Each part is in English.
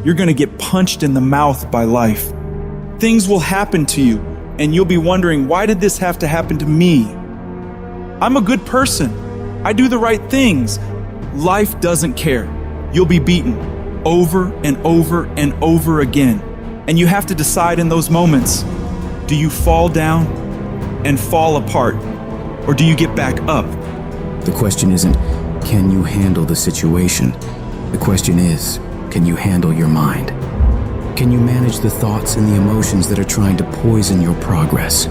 you're going to get punched in the mouth by life. Things will happen to you, and you'll be wondering, why did this have to happen to me? I'm a good person. I do the right things. Life doesn't care. You'll be beaten over and over and over again. And you have to decide in those moments, do you fall down and fall apart, or do you get back up? The question isn't, can you handle the situation? The question is, can you handle your mind? Can you manage the thoughts and the emotions that are trying to poison your progress?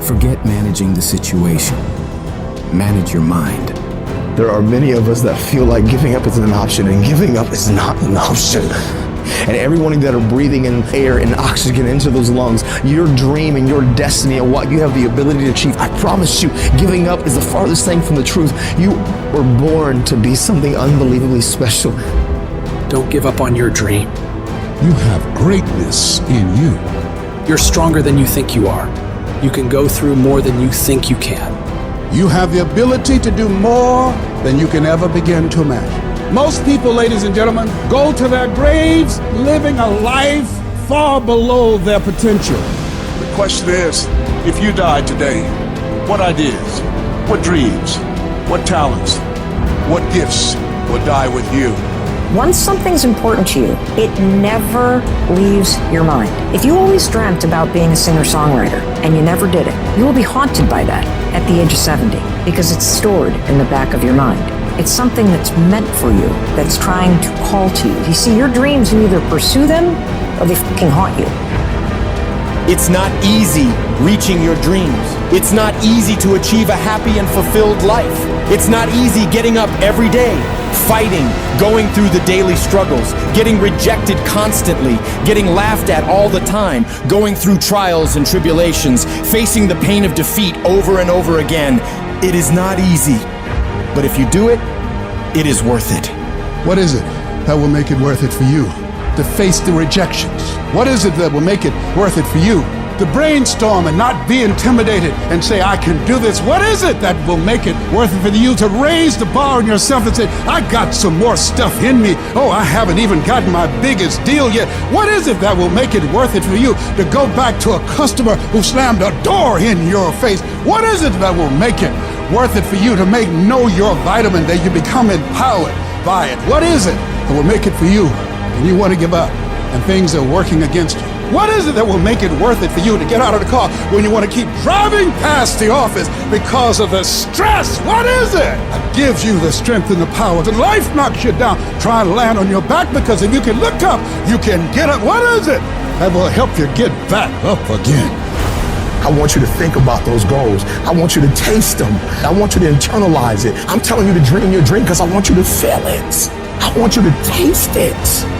Forget managing the situation. Manage your mind. There are many of us that feel like giving up is an option, and giving up is not an option. And everyone that are breathing in air and oxygen into those lungs, your dream and your destiny and what you have the ability to achieve, I promise you, giving up is the farthest thing from the truth. You were born to be something unbelievably special. Don't give up on your dream. You have greatness in you. You're stronger than you think you are. You can go through more than you think you can. You have the ability to do more than you can ever begin to imagine. Most people, ladies and gentlemen, go to their graves living a life far below their potential. The question is, if you died today, what ideas, what dreams, what talents, what gifts will die with you? Once something's important to you, it never leaves your mind. If you always dreamt about being a singer-songwriter and you never did it, you will be haunted by that at the age of 70 because it's stored in the back of your mind. It's something that's meant for you, that's trying to call to you. You see, your dreams, you either pursue them or they fucking haunt you. It's not easy reaching your dreams. It's not easy to achieve a happy and fulfilled life. It's not easy getting up every day, fighting, going through the daily struggles, getting rejected constantly, getting laughed at all the time, going through trials and tribulations, facing the pain of defeat over and over again. It is not easy, but if you do it, it is worth it. What is it that will make it worth it for you? To face the rejections. What is it that will make it worth it for you? To brainstorm and not be intimidated and say, I can do this. What is it that will make it worth it for you to raise the bar on yourself and say, I got some more stuff in me. Oh, I haven't even gotten my biggest deal yet. What is it that will make it worth it for you to go back to a customer who slammed a door in your face? What is it that will make it worth it for you to know your vitamin, that you become empowered by it? What is it that will make it for you and you want to give up and things are working against you? What is it that will make it worth it for you to get out of the car when you want to keep driving past the office because of the stress? What is it that gives you the strength and the power? When life knocks you down, try and land on your back, because if you can look up, you can get up. What is it that will help you get back up again? I want you to think about those goals. I want you to taste them. I want you to internalize it. I'm telling you to dream your dream because I want you to feel it. I want you to taste it.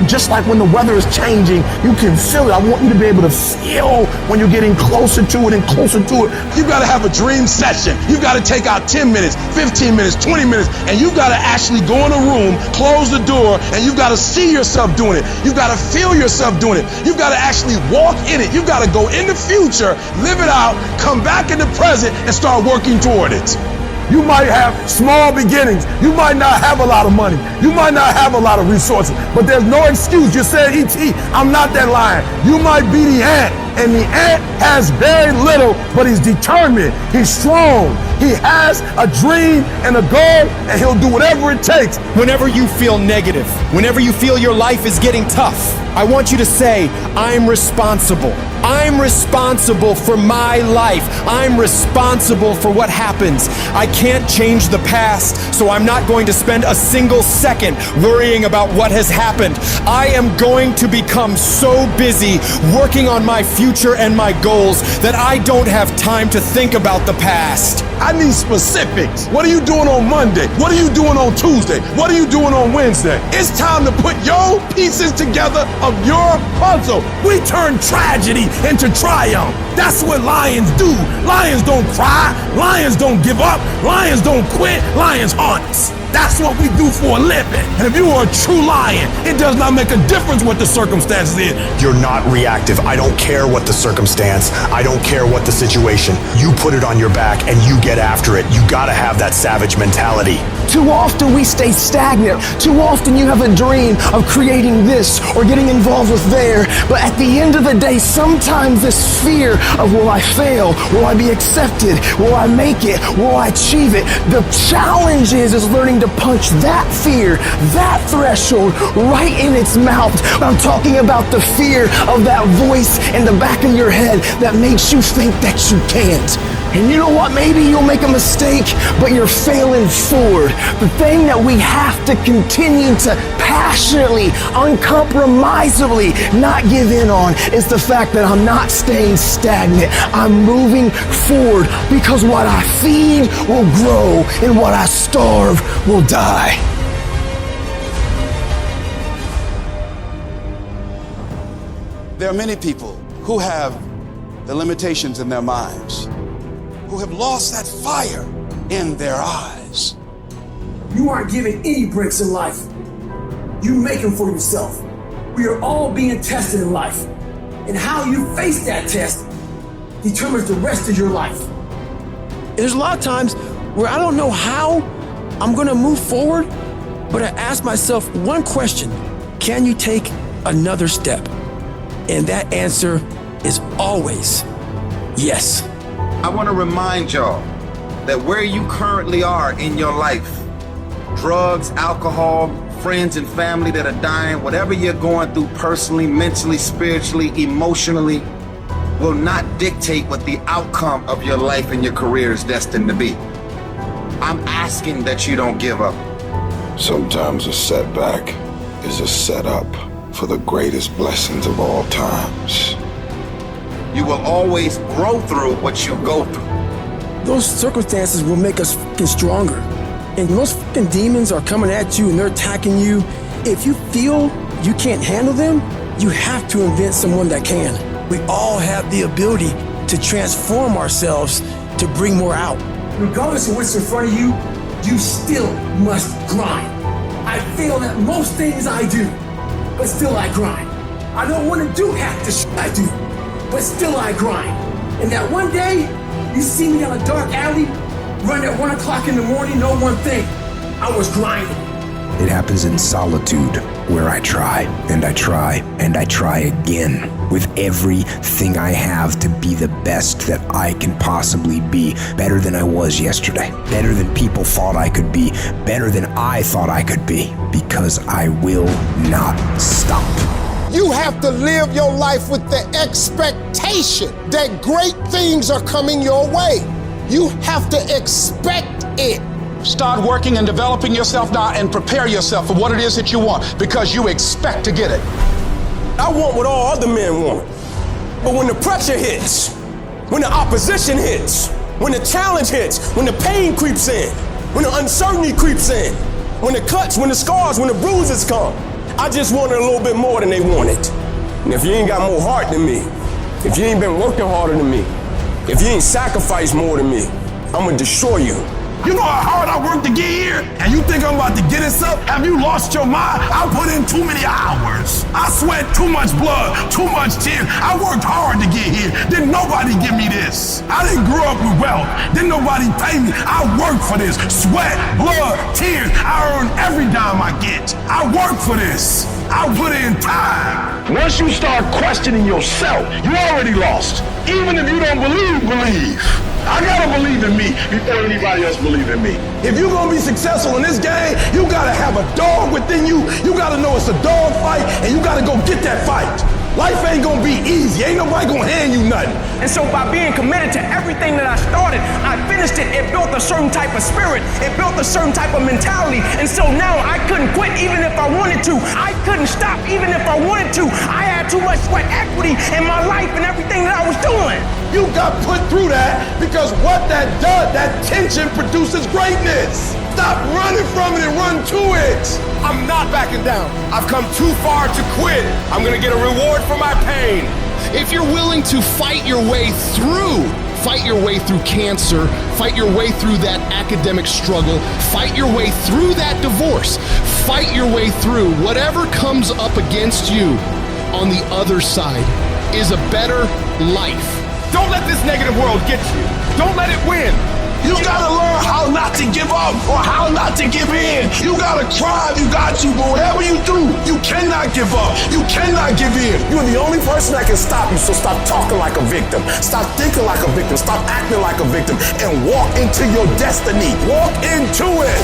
Just like when the weather is changing, you can feel it. I want you to be able to feel when you're getting closer to it and closer to it. You gotta have a dream session. You gotta take out 10 minutes, 15 minutes, 20 minutes, and you gotta actually go in a room, close the door, and you gotta see yourself doing it. You gotta feel yourself doing it. You gotta actually walk in it. You gotta go in the future, live it out, come back in the present, and start working toward it. You might have small beginnings. You might not have a lot of money. You might not have a lot of resources, but there's no excuse. You said, E.T., I'm not that lion. You might be the ant, and the ant has very little, but he's determined. He's strong. He has a dream and a goal, and he'll do whatever it takes. Whenever you feel negative, whenever you feel your life is getting tough, I want you to say, I'm responsible. I'm responsible for my life. I'm responsible for what happens. I can't change the past, so I'm not going to spend a single second worrying about what has happened. I am going to become so busy working on my future and my goals that I don't have time to think about the past. I need specifics. What are you doing on Monday? What are you doing on Tuesday? What are you doing on Wednesday? It's time to put your pieces together of your puzzle. We turn tragedy into triumph. That's what lions do. Lions don't cry. Lions don't give up. Lions don't quit. Lions hunt. That's what we do for a living. And if you are a true lion, it does not make a difference what the circumstances is. You're not reactive. I don't care what the circumstance. I don't care what the situation. You put it on your back and you get after it. You gotta have that savage mentality. Too often we stay stagnant. Too often you have a dream of creating this or getting involved with there. But at the end of the day, sometimes this fear of will I fail? Will I be accepted? Will I make it? Will I achieve it? The challenge is learning to punch that fear, that threshold right in its mouth. I'm talking about the fear of that voice in the back of your head that makes you think that you can't. And you know what? Maybe you'll make a mistake, but you're failing forward. The thing that we have to continue to passionately, uncompromisably not give in on is the fact that I'm not staying stagnant. I'm moving forward because what I feed will grow and what I starve will die. There are many people who have the limitations in their minds, who have lost that fire in their eyes. You aren't given any breaks in life. You make them for yourself. We are all being tested in life. And how you face that test determines the rest of your life. And there's a lot of times where I don't know how I'm gonna move forward, but I ask myself one question: can you take another step? And that answer is always yes. I want to remind y'all that where you currently are in your life, drugs, alcohol, friends and family that are dying, whatever you're going through personally, mentally, spiritually, emotionally, will not dictate what the outcome of your life and your career is destined to be. I'm asking that you don't give up. Sometimes a setback is a setup for the greatest blessings of all times. You will always grow through what you go through. Those circumstances will make us fucking stronger. And those fucking demons are coming at you and they're attacking you. If you feel you can't handle them, you have to invent someone that can. We all have the ability to transform ourselves to bring more out. Regardless of what's in front of you, you still must grind. I fail at most things I do, but still I grind. I don't want to do half the shit I do, but still I grind. And that one day, you see me down a dark alley, run at 1 o'clock in the morning, know one thing: I was grinding. It happens in solitude, where I try, and I try, and I try again, with everything I have to be the best that I can possibly be, better than I was yesterday, better than people thought I could be, better than I thought I could be, because I will not stop. You have to live your life with the expectation that great things are coming your way. You have to expect it. Start working and developing yourself now and prepare yourself for what it is that you want, because you expect to get it. I want what all other men want. But when the pressure hits, when the opposition hits, when the challenge hits, when the pain creeps in, when the uncertainty creeps in, when the cuts, when the scars, when the bruises come, I just wanted a little bit more than they wanted. And if you ain't got more heart than me, if you ain't been working harder than me, if you ain't sacrificed more than me, I'm gonna destroy you. You know how hard I worked to get here? And you think I'm about to get this up? Have you lost your mind? I put in too many hours. I sweat too much blood, too much tears. I worked hard to get here. Didn't nobody give me this. I didn't grow up with wealth. Didn't nobody pay me. I worked for this. Sweat, blood, tears. I earn every dime I get. I work for this. I put in time. Once you start questioning yourself, you already lost. Even if you don't believe. I gotta believe in me before anybody else believe in me. If you're gonna be successful in this game, you gotta have a dog within you. You gotta know it's a dog fight, and you gotta go get that fight. Life ain't gonna be easy. Ain't nobody gonna hand you nothing. And so by being committed to everything that I started, I finished it. It built a certain type of spirit. It built a certain type of mentality. And so now I couldn't quit even if I wanted to. I couldn't stop even if I wanted to. I had too much sweat equity in my life and everything that I was doing. You got put through that because what that does, that tension produces greatness. Stop running from it and run to it. I'm not backing down. I've come too far to quit. I'm gonna get a reward for my pain. If you're willing to fight your way through cancer, fight your way through that academic struggle, fight your way through that divorce, fight your way through whatever comes up against you, on the other side is a better life. Don't let this negative world get you. Don't let it win. You gotta learn how not to give up or how not to give in. You gotta try, you got to, but whatever you do, you cannot give up. You cannot give in. You're the only person that can stop you, so stop talking like a victim. Stop thinking like a victim. Stop acting like a victim and walk into your destiny. Walk into it.